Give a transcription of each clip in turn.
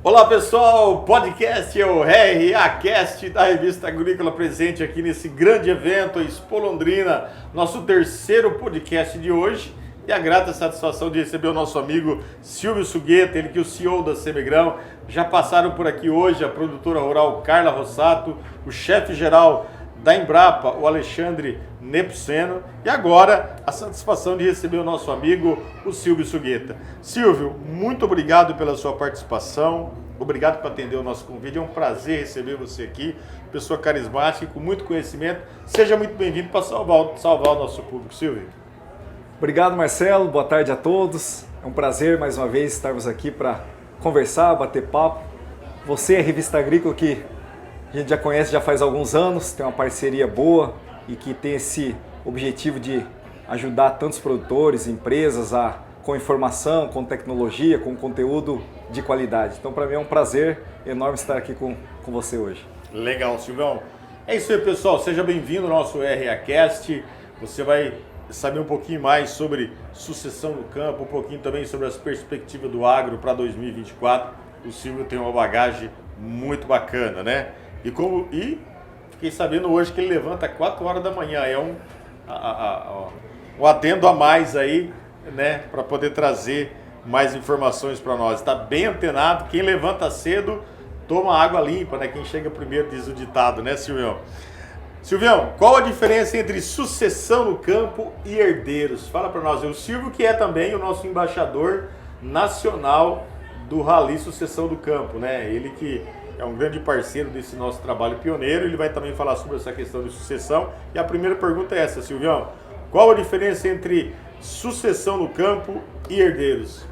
Olá pessoal, podcast é o RAcast da Revista Agrícola presente aqui nesse grande evento Expo Londrina, nosso terceiro podcast de hoje, e a grata satisfação de receber o nosso amigo Silvio Sugueta, ele que é o CEO da Semegrão. Já passaram por aqui hoje a produtora rural Carla Rossato, o chefe-geral da Embrapa, o Alexandre Nepomuceno, e agora a satisfação de receber o nosso amigo, o Silvio Sugueta. Silvio, muito obrigado pela sua participação, obrigado por atender o nosso convite, é um prazer receber você aqui, pessoa carismática, com muito conhecimento. Seja muito bem-vindo para salvar o nosso público, Silvio. Obrigado, Marcelo, boa tarde a todos, é um prazer mais uma vez estarmos aqui para conversar, bater papo. Você é a Revista Agrícola que a gente já conhece já faz alguns anos, tem uma parceria boa e que tem esse objetivo de ajudar tantos produtores, empresas com informação, com tecnologia, com conteúdo de qualidade. Então, para mim é um prazer enorme estar aqui com você hoje. Legal, Silvão. É isso aí, pessoal. Seja bem-vindo ao nosso RAcast. Você vai saber um pouquinho mais sobre sucessão no campo, um pouquinho também sobre as perspectivas do agro para 2024. O Silvio tem uma bagagem muito bacana, né? E fiquei sabendo hoje que ele levanta 4 horas da manhã, é um adendo a mais aí, né, para poder trazer mais informações para nós. Está bem antenado, quem levanta cedo toma água limpa, né? Quem chega primeiro diz o ditado, né, Silvião? Silvião, qual a diferença entre sucessão no campo e herdeiros? Fala para nós. O Silvio, que é também o nosso embaixador nacional do Rally Sucessão do Campo, né? Ele que é um grande parceiro desse nosso trabalho pioneiro, ele vai também falar sobre essa questão de sucessão. E a primeira pergunta é essa, Silvião. Qual a diferença entre sucessão no campo e herdeiros?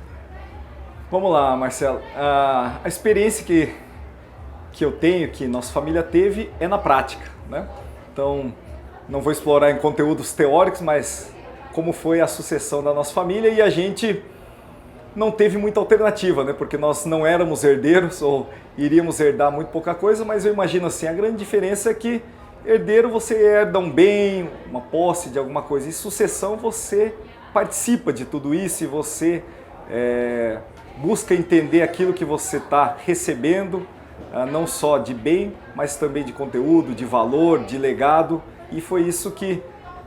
Vamos lá, Marcelo. A experiência que eu tenho, que nossa família teve, é na prática, né? Então, não vou explorar em conteúdos teóricos, mas como foi a sucessão da nossa família, e a gente não teve muita alternativa, né? Porque nós não éramos herdeiros ou iríamos herdar muito pouca coisa, mas eu imagino assim, a grande diferença é que herdeiro você herda um bem, uma posse de alguma coisa, e sucessão você participa de tudo isso e você busca entender aquilo que você está recebendo, não só de bem, mas também de conteúdo, de valor, de legado, e foi isso que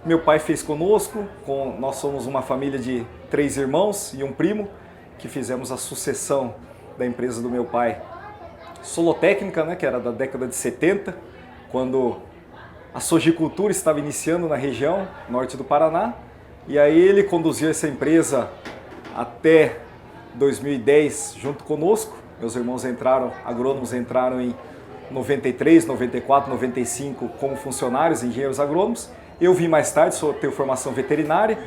meu pai fez conosco. Nós somos uma família de 3 irmãos e um primo, que fizemos a sucessão da empresa do meu pai, Solotécnica, né, que era da década de 70, quando a sojicultura estava iniciando na região norte do Paraná, e aí ele conduziu essa empresa até 2010 junto conosco. Meus irmãos agrônomos entraram em 93, 94, 95 como funcionários, engenheiros agrônomos. Eu vim mais tarde, tenho formação veterinária,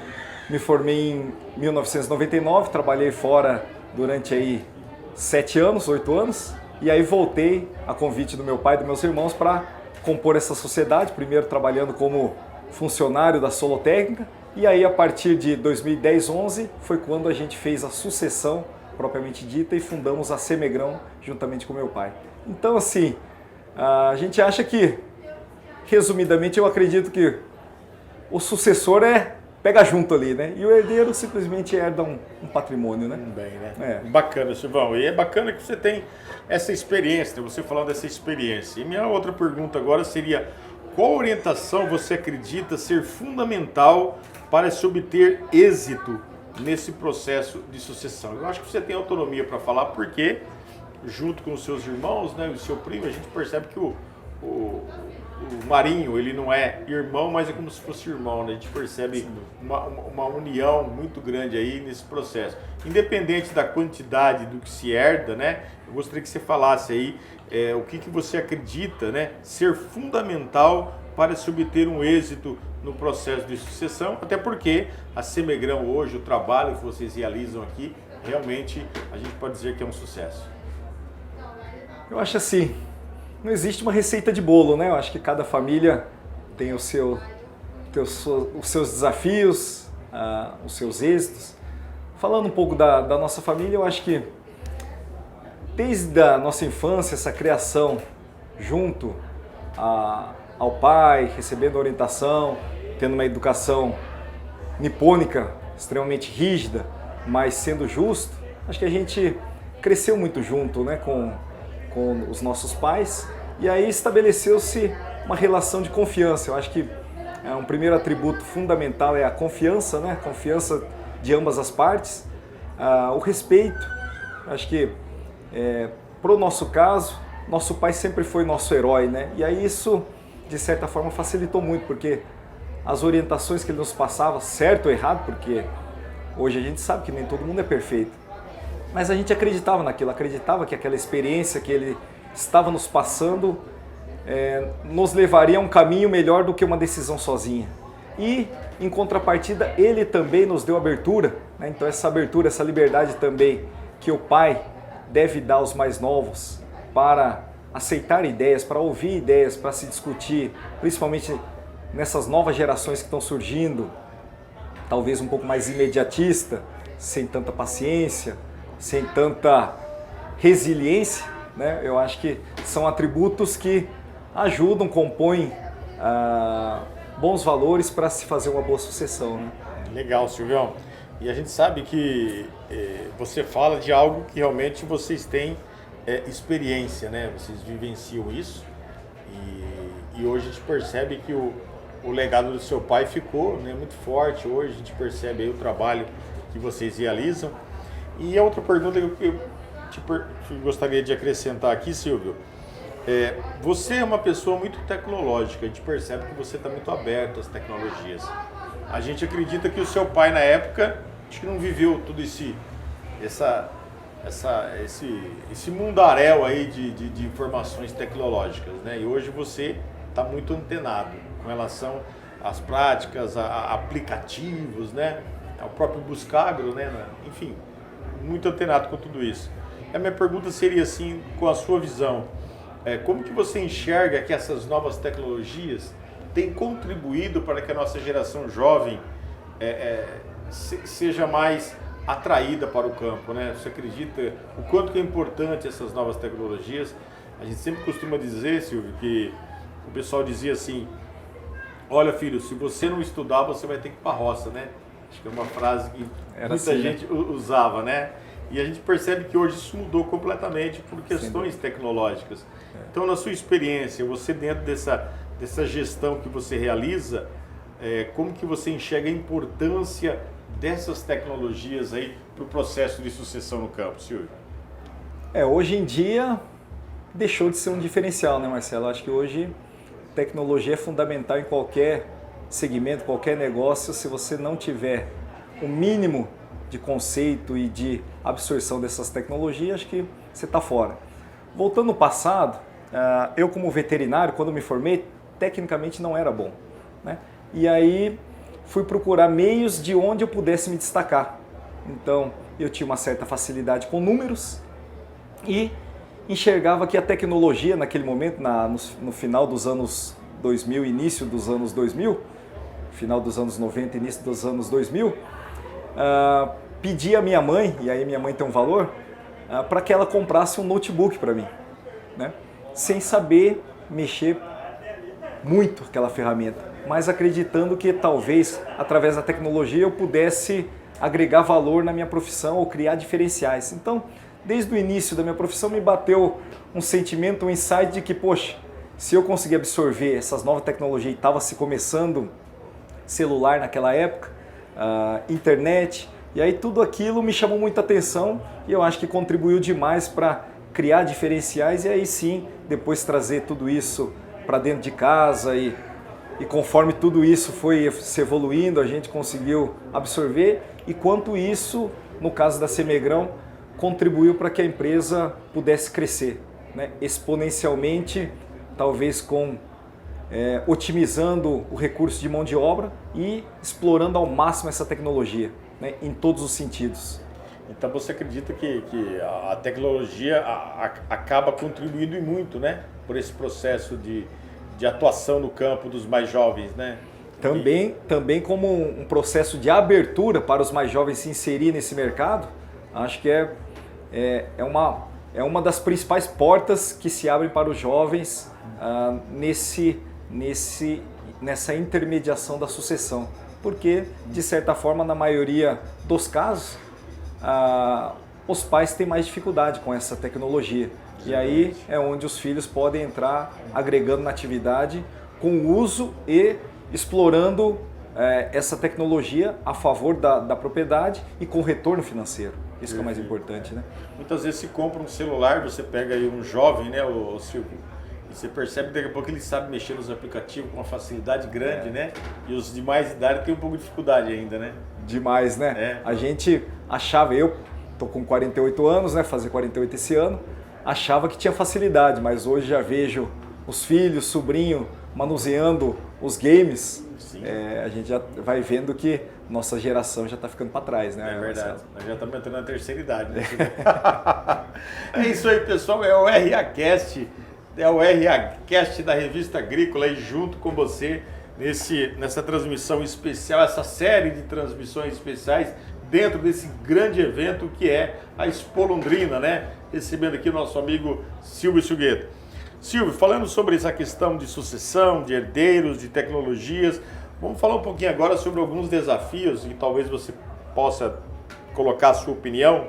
me formei em 1999, trabalhei fora durante aí 8 anos, e aí voltei a convite do meu pai e dos meus irmãos para compor essa sociedade, primeiro trabalhando como funcionário da Solotécnica, e aí a partir de 2010, 11 foi quando a gente fez a sucessão propriamente dita e fundamos a Semegrão juntamente com meu pai. Então assim, a gente acha que, resumidamente, eu acredito que o sucessor pega junto ali, né? E o herdeiro simplesmente herda um patrimônio, né? Bem, né? Bacana, Silvão. E é bacana que você tem essa experiência, você falando dessa experiência. E minha outra pergunta agora seria: qual orientação você acredita ser fundamental para se obter êxito nesse processo de sucessão? Eu acho que você tem autonomia para falar, porque junto com os seus irmãos, né, e o seu primo, a gente percebe que o Marinho, ele não é irmão, mas é como se fosse irmão, né? A gente percebe uma união muito grande aí nesse processo. Independente da quantidade do que se herda, né? Eu gostaria que você falasse aí o que você acredita, né, ser fundamental para se obter um êxito no processo de sucessão, até porque a Semegrão hoje, o trabalho que vocês realizam aqui, realmente a gente pode dizer que é um sucesso. Eu acho assim, não existe uma receita de bolo, né? Eu acho que cada família tem os seus desafios, os seus êxitos. Falando um pouco da nossa família, eu acho que desde a nossa infância, essa criação junto ao pai, recebendo orientação, tendo uma educação nipônica extremamente rígida, mas sendo justo, acho que a gente cresceu muito junto, né, com os nossos pais, e aí estabeleceu-se uma relação de confiança. Eu acho que um primeiro atributo fundamental é a confiança, né, confiança de ambas as partes, o respeito. Acho que, para o nosso caso, nosso pai sempre foi nosso herói, né, e aí isso, de certa forma, facilitou muito, porque as orientações que ele nos passava, certo ou errado, porque hoje a gente sabe que nem todo mundo é perfeito, mas a gente acreditava naquilo, acreditava que aquela experiência que ele estava nos passando nos levaria a um caminho melhor do que uma decisão sozinha. E, em contrapartida, ele também nos deu abertura, né? Então essa abertura, essa liberdade também que o pai deve dar aos mais novos para aceitar ideias, para ouvir ideias, para se discutir, principalmente nessas novas gerações que estão surgindo, talvez um pouco mais imediatista, sem tanta paciência, sem tanta resiliência, né? Eu acho que são atributos que ajudam, compõem bons valores para se fazer uma boa sucessão, né? Legal, Silvião. E a gente sabe que você fala de algo que realmente vocês têm experiência, né? Vocês vivenciam isso e hoje a gente percebe que o legado do seu pai ficou, né, muito forte. Hoje a gente percebe aí o trabalho que vocês realizam. E a outra pergunta que eu gostaria de acrescentar aqui, Silvio, você é uma pessoa muito tecnológica, a gente percebe que você está muito aberto às tecnologias. A gente acredita que o seu pai, na época, acho que não viveu tudo esse mundaréu aí de informações tecnológicas, né? E hoje você está muito antenado com relação às práticas, a aplicativos, né? Ao próprio Buscagro, né? Enfim, muito antenado com tudo isso. A minha pergunta seria assim, com a sua visão, como que você enxerga que essas novas tecnologias têm contribuído para que a nossa geração jovem seja mais atraída para o campo, né? Você acredita o quanto que é importante essas novas tecnologias? A gente sempre costuma dizer, Silvio, que o pessoal dizia assim: olha, filho, se você não estudar, você vai ter que ir para a roça, né? Acho que é uma frase que muita gente usava, né? E a gente percebe que hoje isso mudou completamente por questões tecnológicas. Então, na sua experiência, você dentro dessa gestão que você realiza, como que você enxerga a importância dessas tecnologias aí para o processo de sucessão no campo, Silvio? Hoje em dia deixou de ser um diferencial, né, Marcelo? Acho que hoje tecnologia é fundamental em qualquer segmento, qualquer negócio. Se você não tiver o mínimo de conceito e de absorção dessas tecnologias, acho que você está fora. Voltando no passado, eu como veterinário, quando me formei, tecnicamente não era bom, né? E aí fui procurar meios de onde eu pudesse me destacar. Então, eu tinha uma certa facilidade com números e enxergava que a tecnologia naquele momento, no final dos anos 2000, início dos anos 2000, final dos anos 90, início dos anos 2000, pedi à minha mãe, e aí minha mãe tem um valor, para que ela comprasse um notebook para mim, né? Sem saber mexer muito aquela ferramenta, mas acreditando que talvez através da tecnologia eu pudesse agregar valor na minha profissão ou criar diferenciais. Então, desde o início da minha profissão me bateu um sentimento, um insight de que, poxa, se eu conseguir absorver essas novas tecnologias, e estava se começando celular naquela época, internet, e aí tudo aquilo me chamou muita atenção e eu acho que contribuiu demais para criar diferenciais e aí sim, depois trazer tudo isso para dentro de casa e conforme tudo isso foi se evoluindo, a gente conseguiu absorver e quanto isso, no caso da Semegrão, contribuiu para que a empresa pudesse crescer, né? Exponencialmente, talvez otimizando o recurso de mão de obra e explorando ao máximo essa tecnologia, né? Em todos os sentidos. Então você acredita que a tecnologia acaba contribuindo e muito, né? Por esse processo de atuação no campo dos mais jovens, né? Também como um processo de abertura para os mais jovens se inserir nesse mercado, acho que é uma das principais portas que se abrem para os jovens nessa intermediação da sucessão. Porque, de certa forma, na maioria dos casos, os pais têm mais dificuldade com essa tecnologia. E aí é onde os filhos podem entrar agregando na atividade com o uso e explorando essa tecnologia a favor da propriedade e com retorno financeiro. Isso que é o mais importante, né? Muitas vezes se compra um celular, você pega aí um jovem, né, o Silvio, e você percebe que daqui a pouco ele sabe mexer nos aplicativos com uma facilidade grande, né? E os de mais idade têm um pouco de dificuldade ainda, né? Demais, né? A gente achava, eu tô com 48 anos, né, fazer 48 esse ano, achava que tinha facilidade, mas hoje já vejo os filhos, sobrinho manuseando os games. A gente já vai vendo que nossa geração já está ficando para trás, né? É verdade, nós já estamos entrando na terceira idade. Né? É isso aí, pessoal, é o RAcast, da Revista Agrícola, e junto com você nessa transmissão especial, essa série de transmissões especiais dentro desse grande evento que é a Expo Londrina, né? Recebendo aqui o nosso amigo Silvio Silgueto. Silvio, falando sobre essa questão de sucessão, de herdeiros, de tecnologias, vamos falar um pouquinho agora sobre alguns desafios e talvez você possa colocar a sua opinião.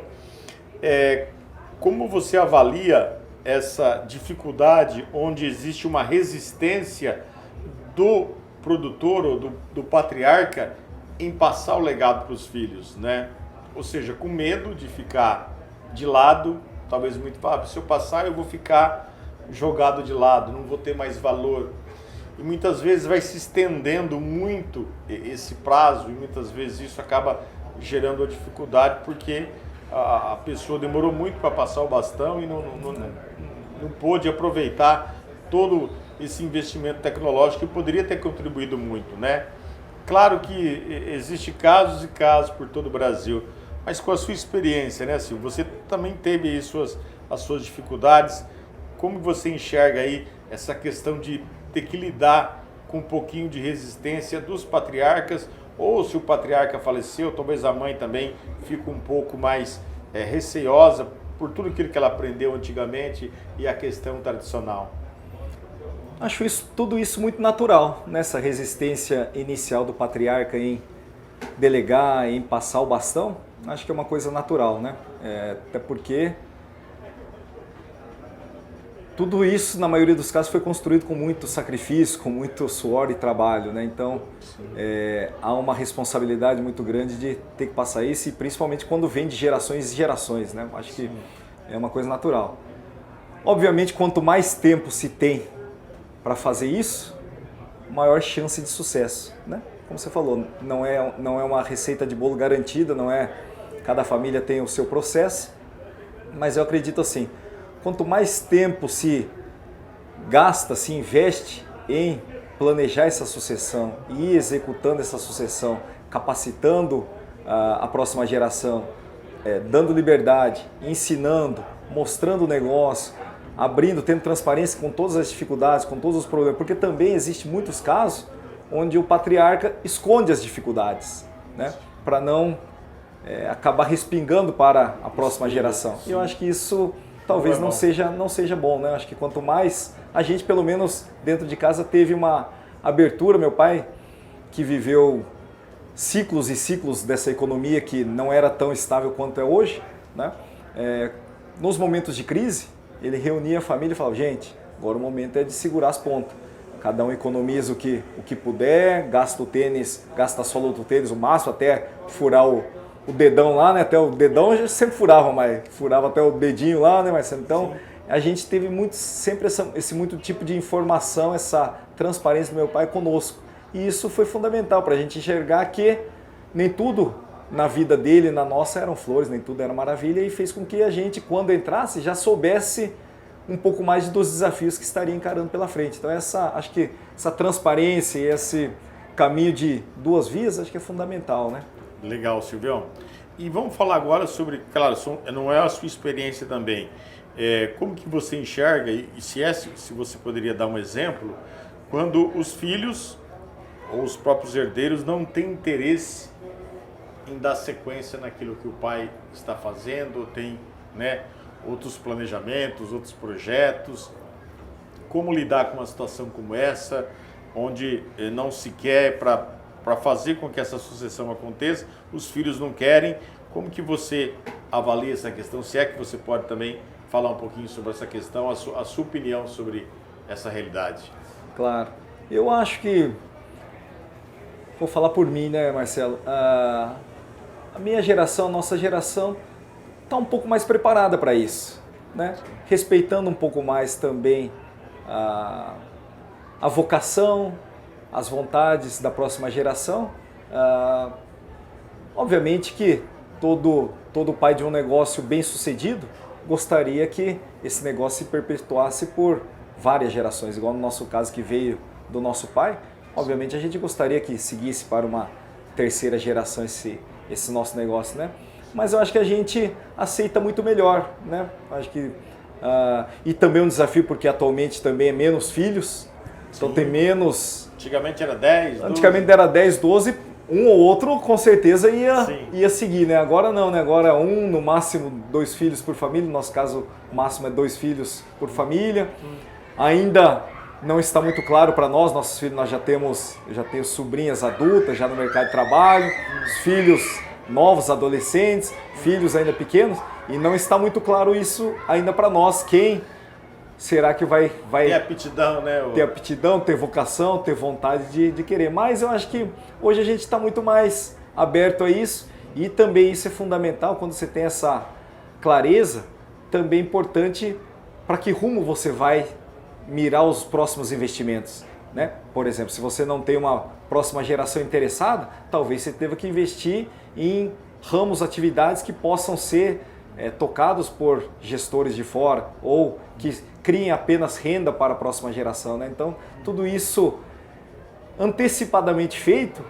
Como você avalia essa dificuldade onde existe uma resistência do produtor ou do patriarca em passar o legado para os filhos, né? Ou seja, com medo de ficar de lado, talvez muito, se eu passar eu vou ficar jogado de lado, não vou ter mais valor. E muitas vezes vai se estendendo muito esse prazo e muitas vezes isso acaba gerando a dificuldade porque a pessoa demorou muito para passar o bastão e não pôde aproveitar todo esse investimento tecnológico que poderia ter contribuído muito, né? Claro que existe casos e casos por todo o Brasil, mas com a sua experiência, né, Silvio? Você também teve aí as suas dificuldades. Como você enxerga aí essa questão de ter que lidar com um pouquinho de resistência dos patriarcas, ou se o patriarca faleceu, talvez a mãe também fique um pouco mais receosa por tudo aquilo que ela aprendeu antigamente e a questão tradicional? Acho tudo isso muito natural, nessa resistência inicial do patriarca em delegar, em passar o bastão. Acho que é uma coisa natural, né? Até porque tudo isso, na maioria dos casos, foi construído com muito sacrifício, com muito suor e trabalho, né? Então, há uma responsabilidade muito grande de ter que passar isso, e principalmente quando vem de gerações e gerações, né? Acho que é uma coisa natural. Obviamente, quanto mais tempo se tem para fazer isso, maior chance de sucesso, né? Como você falou, não é uma receita de bolo garantida, cada família tem o seu processo, mas eu acredito assim, quanto mais tempo se gasta, se investe em planejar essa sucessão e ir executando essa sucessão, capacitando a próxima geração, dando liberdade, ensinando, mostrando o negócio, abrindo, tendo transparência com todas as dificuldades, com todos os problemas, porque também existe muitos casos onde o patriarca esconde as dificuldades, né, para não acabar respingando para a próxima geração. E eu acho que isso talvez não seja bom, né? Acho que quanto mais a gente, pelo menos dentro de casa, teve uma abertura. Meu pai, que viveu ciclos e ciclos dessa economia que não era tão estável quanto é hoje, né? Nos momentos de crise, ele reunia a família e falava: gente, agora o momento é de segurar as pontas. Cada um economiza o que puder, gasta o tênis, gasta a sola do tênis o máximo, até furar o dedão lá, né? Até o dedão a gente sempre furava, mas furava até o dedinho lá, né, Marcelo? Então, a gente teve sempre esse muito tipo de informação, essa transparência do meu pai conosco. E isso foi fundamental para a gente enxergar que nem tudo na vida dele, na nossa, eram flores, nem tudo era maravilha, e fez com que a gente, quando entrasse, já soubesse um pouco mais dos desafios que estaria encarando pela frente. Então, acho que essa transparência e esse caminho de duas vias, acho que é fundamental, né? Legal, Silvião. E vamos falar agora sobre, claro, não é a sua experiência também, como que você enxerga, e se você poderia dar um exemplo, quando os filhos ou os próprios herdeiros não têm interesse em dar sequência naquilo que o pai está fazendo, ou tem, né, outros planejamentos, outros projetos. Como lidar com uma situação como essa, onde não se quer para fazer com que essa sucessão aconteça, os filhos não querem. Como que você avalia essa questão? Se é que você pode também falar um pouquinho sobre essa questão, a sua opinião sobre essa realidade. Claro. Eu acho que, vou falar por mim, né, Marcelo? A minha geração, a nossa geração, está um pouco mais preparada para isso, né? Respeitando um pouco mais também a vocação, as vontades da próxima geração. Obviamente que todo pai de um negócio bem sucedido gostaria que esse negócio se perpetuasse por várias gerações, igual no nosso caso que veio do nosso pai. Obviamente a gente gostaria que seguisse para uma terceira geração esse nosso negócio, né? Mas eu acho que a gente aceita muito melhor, né? Acho que e também um desafio porque atualmente também é menos filhos, então tem menos. Antigamente era 10, 12. Antigamente era 10, 12, um ou outro com certeza ia seguir, né? Agora não, né? Agora no máximo 2 filhos por família, no nosso caso o máximo é 2 filhos por família. Ainda não está muito claro para nós, nossos filhos, eu já tenho sobrinhas adultas já no mercado de trabalho, os filhos novos, adolescentes, filhos ainda pequenos, e não está muito claro isso ainda para nós, quem será que vai ter aptidão, né? Ter aptidão, ter vocação, ter vontade de querer. Mas eu acho que hoje a gente está muito mais aberto a isso, e também isso é fundamental quando você tem essa clareza, também importante para que rumo você vai mirar os próximos investimentos, né? Por exemplo, se você não tem uma próxima geração interessada, talvez você tenha que investir em ramos, atividades que possam ser tocados por gestores de fora ou que criem apenas renda para a próxima geração, né? Então, tudo isso antecipadamente feito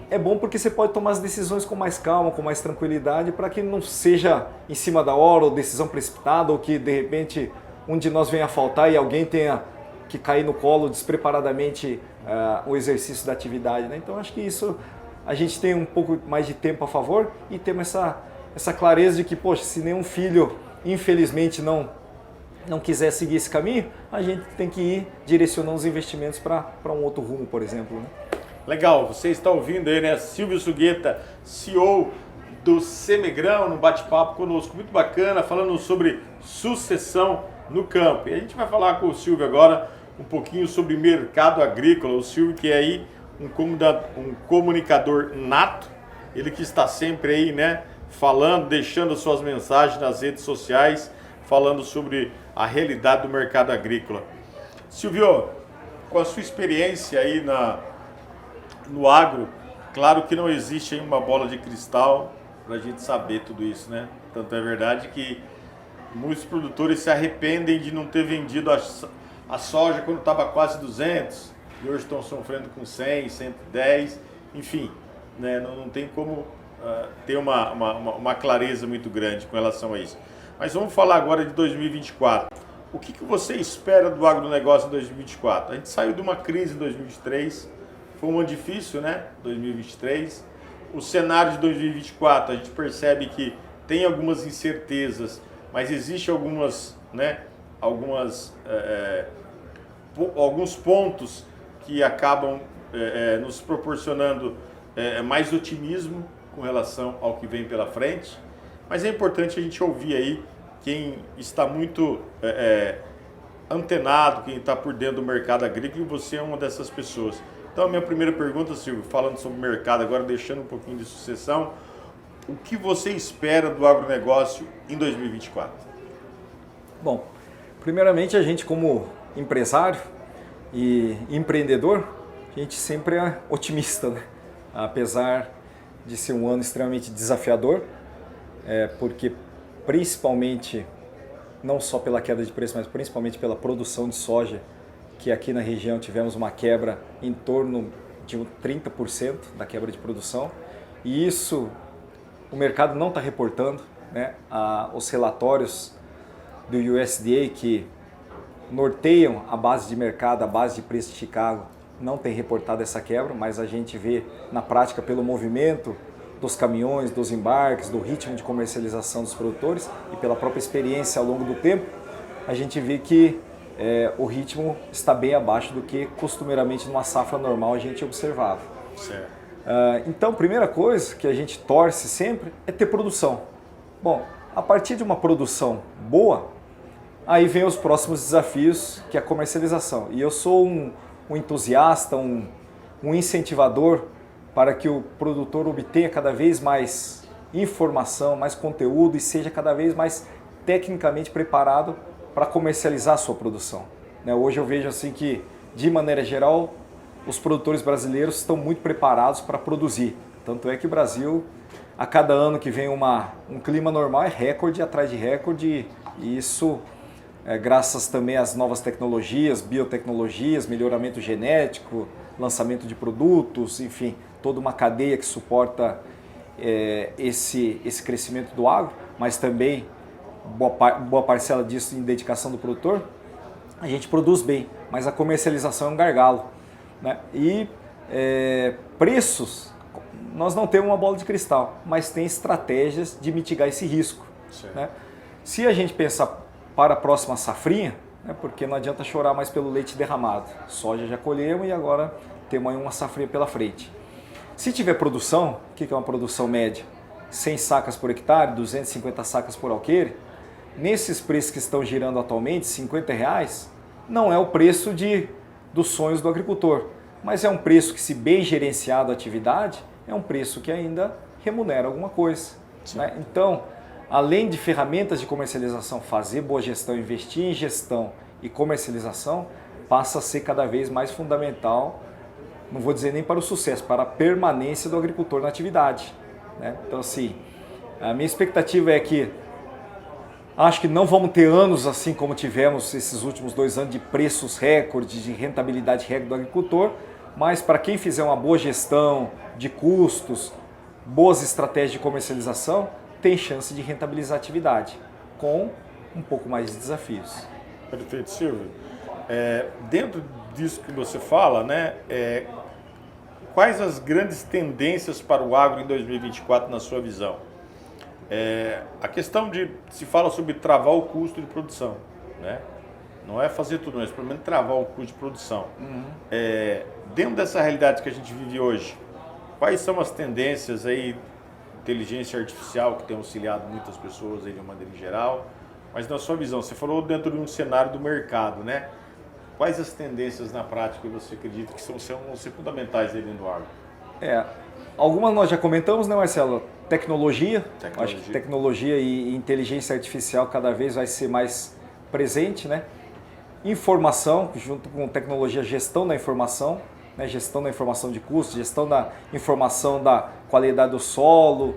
é bom porque você pode tomar as decisões com mais calma, com mais tranquilidade, para que não seja em cima da hora ou decisão precipitada ou que de repente um de nós venha a faltar e alguém tenha que cair no colo despreparadamente o exercício da atividade, né? Então acho que isso a gente tem um pouco mais de tempo a favor e temos essa clareza de que, poxa, se nenhum filho infelizmente não quiser seguir esse caminho, a gente tem que ir direcionando os investimentos para um outro rumo, por exemplo, né? Legal, você está ouvindo aí, né? Silvio Sugueta, CEO do Semegrão, no bate-papo conosco, muito bacana, falando sobre sucessão no campo. E a gente vai falar com o Silvio agora um pouquinho sobre mercado agrícola. O Silvio, que é aí um comunicador nato, ele que está sempre aí, né, falando, deixando suas mensagens nas redes sociais, falando sobre a realidade do mercado agrícola. Silvio, com a sua experiência aí no agro, claro que não existe aí uma bola de cristal para a gente saber tudo isso, né? Tanto é verdade que muitos produtores se arrependem de não ter vendido a soja quando estava quase 200 e hoje estão sofrendo com 100, 110, enfim, né? Não tem como ter uma clareza muito grande com relação a isso. Mas vamos falar agora de 2024. O que você espera do agronegócio em 2024? A gente saiu de uma crise em 2023, foi um ano difícil, né? 2023. O cenário de 2024, a gente percebe que tem algumas incertezas, mas existe alguns pontos que acabam nos proporcionando mais otimismo com relação ao que vem pela frente. Mas é importante a gente ouvir aí quem está muito antenado, quem está por dentro do mercado agrícola, e você é uma dessas pessoas. Então a minha primeira pergunta, Silvio, falando sobre o mercado, agora deixando um pouquinho de sucessão, o que você espera do agronegócio em 2024? Bom, primeiramente a gente como empresário e empreendedor, a gente sempre é otimista, né? Apesar de ser um ano extremamente desafiador, porque principalmente, não só pela queda de preço, mas principalmente pela produção de soja, que aqui na região tivemos uma quebra em torno de 30% da quebra de produção, e isso o mercado não está reportando, né? Os relatórios do USDA que norteiam a base de mercado, a base de preço de Chicago, não tem reportado essa quebra, mas a gente vê na prática pelo movimento dos caminhões, dos embarques, do ritmo de comercialização dos produtores e pela própria experiência ao longo do tempo, a gente vê que o ritmo está bem abaixo do que costumeiramente numa safra normal a gente observava. Certo. Então, primeira coisa que a gente torce sempre é ter produção. Bom, a partir de uma produção boa, aí vem os próximos desafios, que é a comercialização. E eu sou um entusiasta, um incentivador para que o produtor obtenha cada vez mais informação, mais conteúdo e seja cada vez mais tecnicamente preparado para comercializar a sua produção. Hoje eu vejo assim que, de maneira geral, os produtores brasileiros estão muito preparados para produzir. Tanto é que o Brasil, a cada ano que vem um clima normal, é recorde atrás de recorde, e isso é graças também às novas tecnologias, biotecnologias, melhoramento genético, lançamento de produtos, enfim, toda uma cadeia que suporta esse crescimento do agro, mas também boa parcela disso em dedicação do produtor. A gente produz bem, mas a comercialização é um gargalo. E preços, nós não temos uma bola de cristal, mas tem estratégias de mitigar esse risco. Se a gente pensar para a próxima safrinha, porque não adianta chorar mais pelo leite derramado. Soja já colhemos e agora temos aí uma safrinha pela frente. Se tiver produção, o que é uma produção média? 100 sacas por hectare, 250 sacas por alqueire. Nesses preços que estão girando atualmente, R$50, não é o preço dos sonhos do agricultor, mas é um preço que, se bem gerenciado a atividade, é um preço que ainda remunera alguma coisa. Então, além de ferramentas de comercialização, fazer boa gestão, investir em gestão e comercialização, passa a ser cada vez mais fundamental, não vou dizer nem para o sucesso, para a permanência do agricultor na atividade. Então, assim, a minha expectativa é que acho que não vamos ter anos assim como tivemos esses últimos 2 anos de preços recordes, de rentabilidade recorde do agricultor, mas para quem fizer uma boa gestão de custos, boas estratégias de comercialização, tem chance de rentabilizar a atividade, com um pouco mais de desafios. Perfeito, Silvio. Dentro disso que você fala, quais as grandes tendências para o agro em 2024 na sua visão? A questão se fala sobre travar o custo de produção, não é fazer tudo, mas pelo menos travar o custo de produção. Dentro dessa realidade que a gente vive hoje, quais são as tendências aí, inteligência artificial que tem auxiliado muitas pessoas aí de uma maneira geral, mas na sua visão, você falou dentro de um cenário do mercado, quais as tendências na prática você acredita que são ser fundamentais aí dentro do agro? Algumas nós já comentamos, Marcelo? Tecnologia. Acho que tecnologia e inteligência artificial cada vez vai ser mais presente, Informação, junto com tecnologia, gestão da informação, gestão da informação de custos, gestão da informação da qualidade do solo,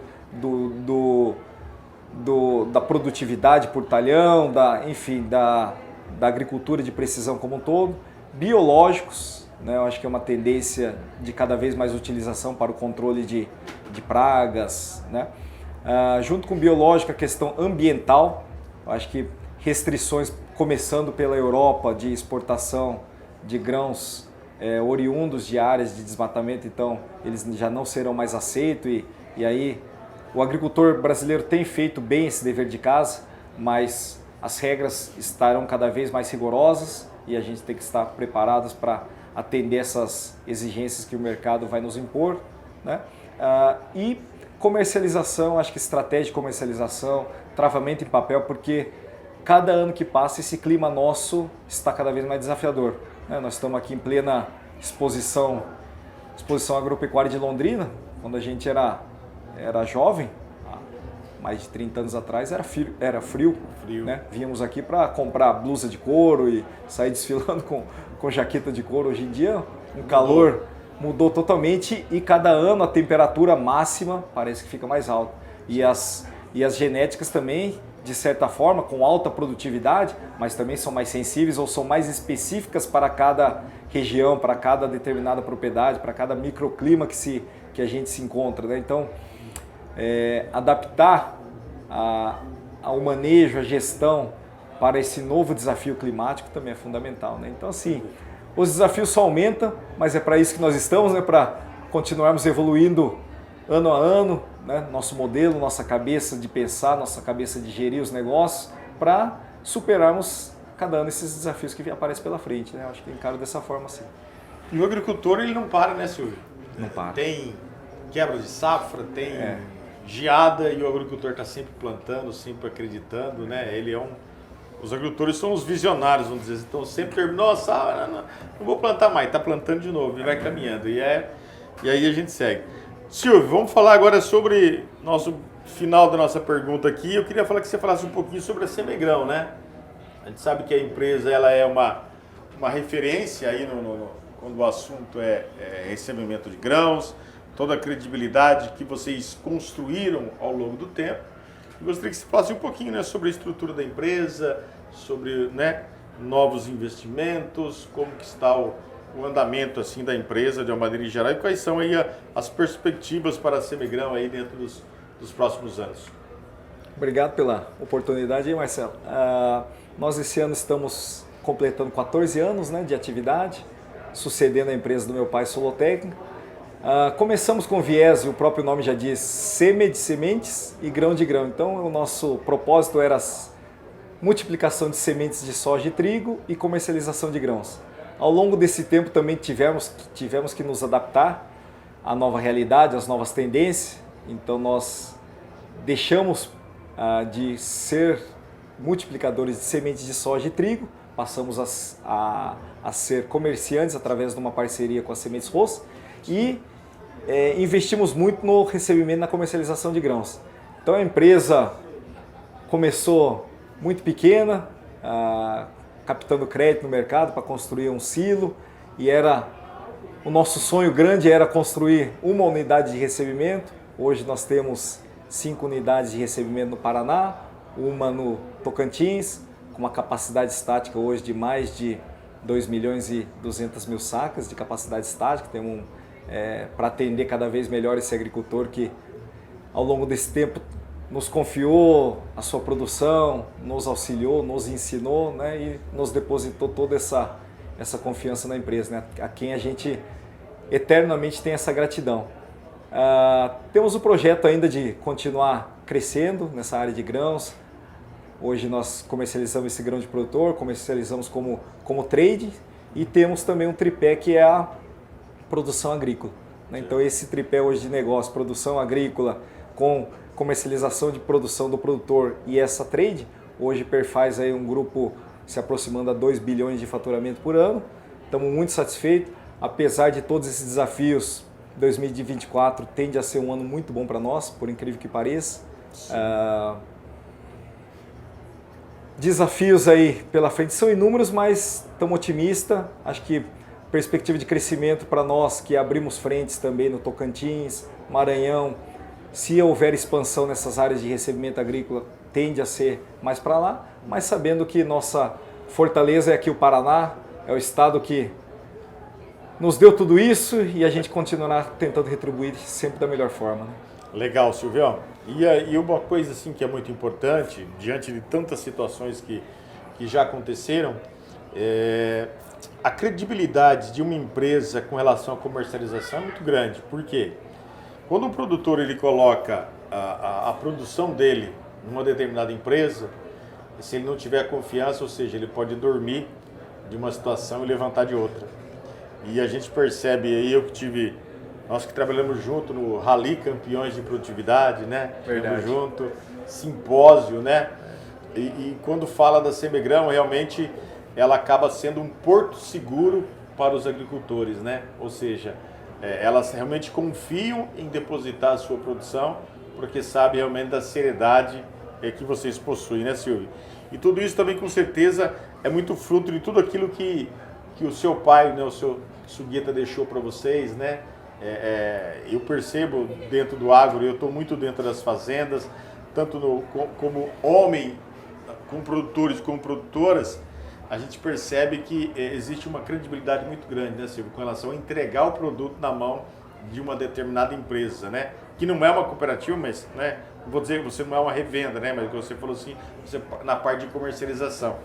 da produtividade por talhão, da agricultura de precisão como um todo. Biológicos, eu acho que é uma tendência de cada vez mais utilização para o controle de pragas, junto com biológico, a questão ambiental, acho que restrições começando pela Europa de exportação de grãos oriundos de áreas de desmatamento, então eles já não serão mais aceitos e aí o agricultor brasileiro tem feito bem esse dever de casa, mas as regras estarão cada vez mais rigorosas e a gente tem que estar preparados para atender essas exigências que o mercado vai nos impor, e comercialização, acho que estratégia de comercialização, travamento em papel, porque cada ano que passa esse clima nosso está cada vez mais desafiador. Nós estamos aqui em plena exposição agropecuária de Londrina, quando a gente era jovem, mais de 30 anos atrás era frio. Víamos aqui para comprar blusa de couro e sair desfilando com jaqueta de couro. Hoje em dia o calor mudou totalmente e cada ano a temperatura máxima parece que fica mais alta. E as genéticas também, de certa forma, com alta produtividade, mas também são mais sensíveis ou são mais específicas para cada região, para cada determinada propriedade, para cada microclima que a gente se encontra. Então, adaptar ao manejo, a gestão para esse novo desafio climático também é fundamental. Então, assim, os desafios só aumentam, mas é para isso que nós estamos, para continuarmos evoluindo ano a ano, nosso modelo, nossa cabeça de pensar, nossa cabeça de gerir os negócios, para superarmos cada ano esses desafios que aparecem pela frente. Acho que eu encaro dessa forma assim. E o agricultor, ele não para, Silvio? Não para. Tem quebra de safra, tem geada e o agricultor está sempre plantando, sempre acreditando, né? Os agricultores são os visionários, vamos dizer, então sempre terminou a safra, não vou plantar mais, está plantando de novo e vai caminhando. E aí a gente segue. Silvio, vamos falar agora sobre nosso final da nossa pergunta aqui. Eu queria falar que você falasse um pouquinho sobre a Semegrão, né? A gente sabe que a empresa ela é uma referência aí quando o assunto é recebimento de grãos, toda a credibilidade que vocês construíram ao longo do tempo. Eu gostaria que você falasse um pouquinho, né, sobre a estrutura da empresa, sobre, né, novos investimentos, como que está o andamento assim, da empresa de uma maneira geral e quais são aí as perspectivas para a Semegrão aí dentro dos próximos anos. Obrigado pela oportunidade aí, Marcelo. Nós esse ano estamos completando 14 anos, né, de atividade, sucedendo a empresa do meu pai, Solotécnica. Começamos com viés, e o próprio nome já diz, sêmen de sementes e grão de grão. Então o nosso propósito era a multiplicação de sementes de soja e trigo e comercialização de grãos. Ao longo desse tempo também tivemos que nos adaptar à nova realidade, às novas tendências. Então nós deixamos de ser multiplicadores de sementes de soja e trigo, passamos a ser comerciantes através de uma parceria com a Sementes Roça e investimos muito no recebimento e na comercialização de grãos. Então a empresa começou muito pequena, captando crédito no mercado para construir um silo e o nosso sonho grande era construir uma unidade de recebimento. Hoje nós temos 5 unidades de recebimento no Paraná, uma no Tocantins, com uma capacidade estática hoje de mais de 2.200.000 sacas de capacidade estática. Temos para atender cada vez melhor esse agricultor que ao longo desse tempo nos confiou a sua produção, nos auxiliou, nos ensinou, né, e nos depositou toda essa confiança na empresa, né, a quem a gente eternamente tem essa gratidão. Temos o projeto ainda de continuar crescendo nessa área de grãos. Hoje nós comercializamos esse grão de produtor, comercializamos como trade e temos também um tripé que é a produção agrícola, né? Então esse tripé hoje de negócio, produção agrícola com comercialização de produção do produtor e essa trade, hoje perfaz aí um grupo se aproximando a 2 bilhões de faturamento por ano. Estamos muito satisfeitos, apesar de todos esses desafios. 2024 tende a ser um ano muito bom para nós, por incrível que pareça. Desafios aí pela frente são inúmeros, mas estamos otimistas. Acho que perspectiva de crescimento para nós que abrimos frentes também no Tocantins, Maranhão, se houver expansão nessas áreas de recebimento agrícola, tende a ser mais para lá, mas sabendo que nossa fortaleza é aqui o Paraná, é o estado que nos deu tudo isso e a gente continuará tentando retribuir sempre da melhor forma, né? Legal, Silvio. E uma coisa assim que é muito importante, diante de tantas situações que já aconteceram, a credibilidade de uma empresa com relação à comercialização é muito grande. Por quê? Quando um produtor ele coloca a produção dele numa determinada empresa, se ele não tiver confiança, ou seja, ele pode dormir de uma situação e levantar de outra. E a gente percebe aí, nós que trabalhamos junto no Rally Campeões de Produtividade, né? Trabalhamos junto, simpósio, né? E quando fala da Semegrão, realmente ela acaba sendo um porto seguro para os agricultores, né? Ou seja, elas realmente confiam em depositar a sua produção, porque sabem realmente da seriedade que vocês possuem, né, Silvio? E tudo isso também, com certeza, é muito fruto de tudo aquilo que o seu pai, né, o seu Sugueta deixou para vocês, né? Eu percebo dentro do agro, eu estou muito dentro das fazendas, tanto como homem, com produtores como produtoras, a gente percebe que existe uma credibilidade muito grande, né, Silvio, com relação a entregar o produto na mão de uma determinada empresa, né? Que não é uma cooperativa, mas, né, vou dizer, você não é uma revenda, né? Mas você falou assim, você na parte de comercialização.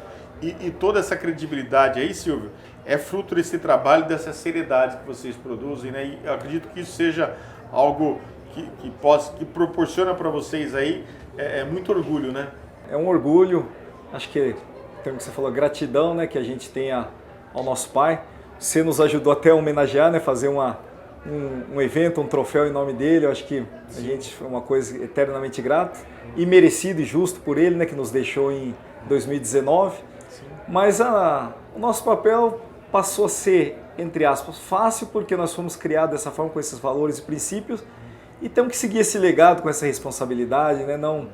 E toda essa credibilidade aí, Silvio, é fruto desse trabalho, dessa seriedade que vocês produzem, né? E eu acredito que isso seja algo que proporciona para vocês aí muito orgulho, né? É um orgulho, acho que tem o que você falou, gratidão, né, que a gente tem ao nosso pai. Você nos ajudou até a homenagear, né, fazer uma um evento, um troféu em nome dele. Eu acho que a gente é uma coisa eternamente grata e merecido e justo por ele, né, que nos deixou em 2019. Sim. Mas o nosso papel passou a ser, entre aspas, fácil, porque nós fomos criados dessa forma, com esses valores e princípios, e temos que seguir esse legado com essa responsabilidade, né? Não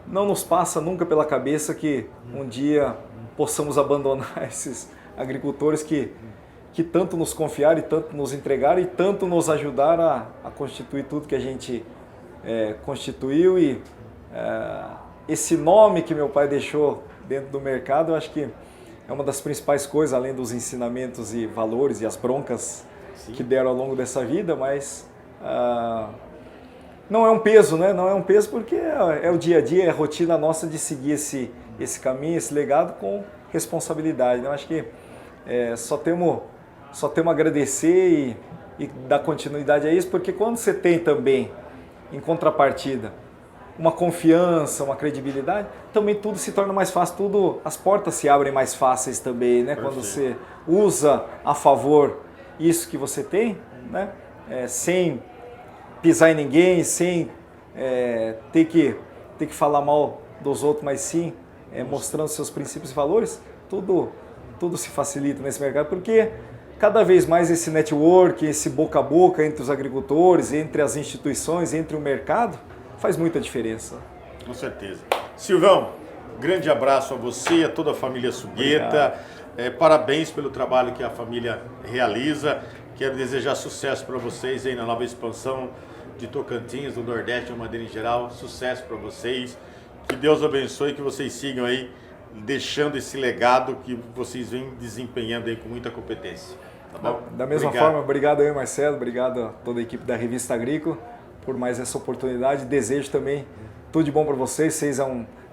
nos passa nunca pela cabeça que um dia possamos abandonar esses agricultores que tanto nos confiaram e tanto nos entregaram e tanto nos ajudaram a constituir tudo que a gente constituiu. E esse nome que meu pai deixou dentro do mercado, eu acho que é uma das principais coisas, além dos ensinamentos e valores e as broncas Sim. que deram ao longo dessa vida, mas não é um peso, né? Não é um peso porque é o dia a dia, é a rotina nossa de seguir esse caminho, esse legado com responsabilidade. Eu acho que só temos a agradecer e dar continuidade a isso, porque quando você tem também, em contrapartida, uma confiança, uma credibilidade, também tudo se torna mais fácil, as portas se abrem mais fáceis também, né? Quando você usa a favor isso que você tem, né? Sem pisar em ninguém, sem ter que falar mal dos outros, mas sim mostrando seus princípios e valores, tudo se facilita nesse mercado, porque cada vez mais esse network, esse boca a boca entre os agricultores, entre as instituições, entre o mercado, faz muita diferença. Com certeza. Silvão, grande abraço a você e a toda a família Sugueta. Parabéns pelo trabalho que a família realiza. Quero desejar sucesso para vocês aí na nova expansão de Tocantins, do Nordeste, da Madeira em geral. Sucesso para vocês. Que Deus abençoe, que vocês sigam aí deixando esse legado que vocês vêm desempenhando aí com muita competência. Tá bom? Da mesma forma, obrigado aí, Marcelo, obrigado a toda a equipe da Revista Agrícola por mais essa oportunidade. Desejo também tudo de bom para vocês. Vocês é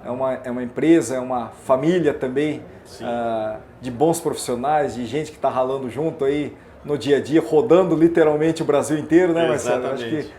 uma empresa, é uma família também de bons profissionais, de gente que está ralando junto aí no dia a dia, rodando literalmente o Brasil inteiro, né, Marcelo? Eu acho que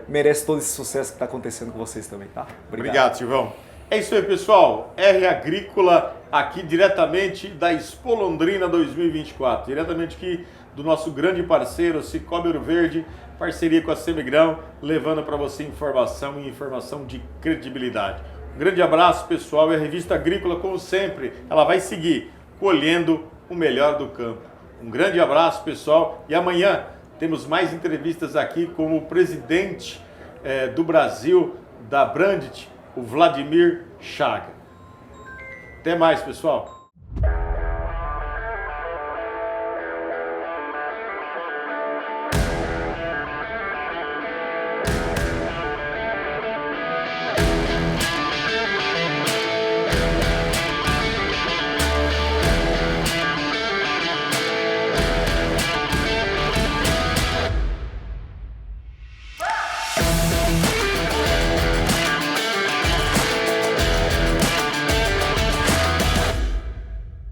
merece todo esse sucesso que está acontecendo com vocês também, tá? Obrigado, Silvão. É isso aí, pessoal. R Agrícola, aqui diretamente da Expo Londrina 2024. Diretamente aqui do nosso grande parceiro, Cicobi Ouro Verde, parceria com a Semigrão, levando para você informação e informação de credibilidade. Um grande abraço, pessoal. E a Revista Agrícola, como sempre, ela vai seguir colhendo o melhor do campo. Um grande abraço, pessoal. E amanhã temos mais entrevistas aqui com o presidente do Brasil, da Brandit, o Vladimir Chaga. Até mais, pessoal.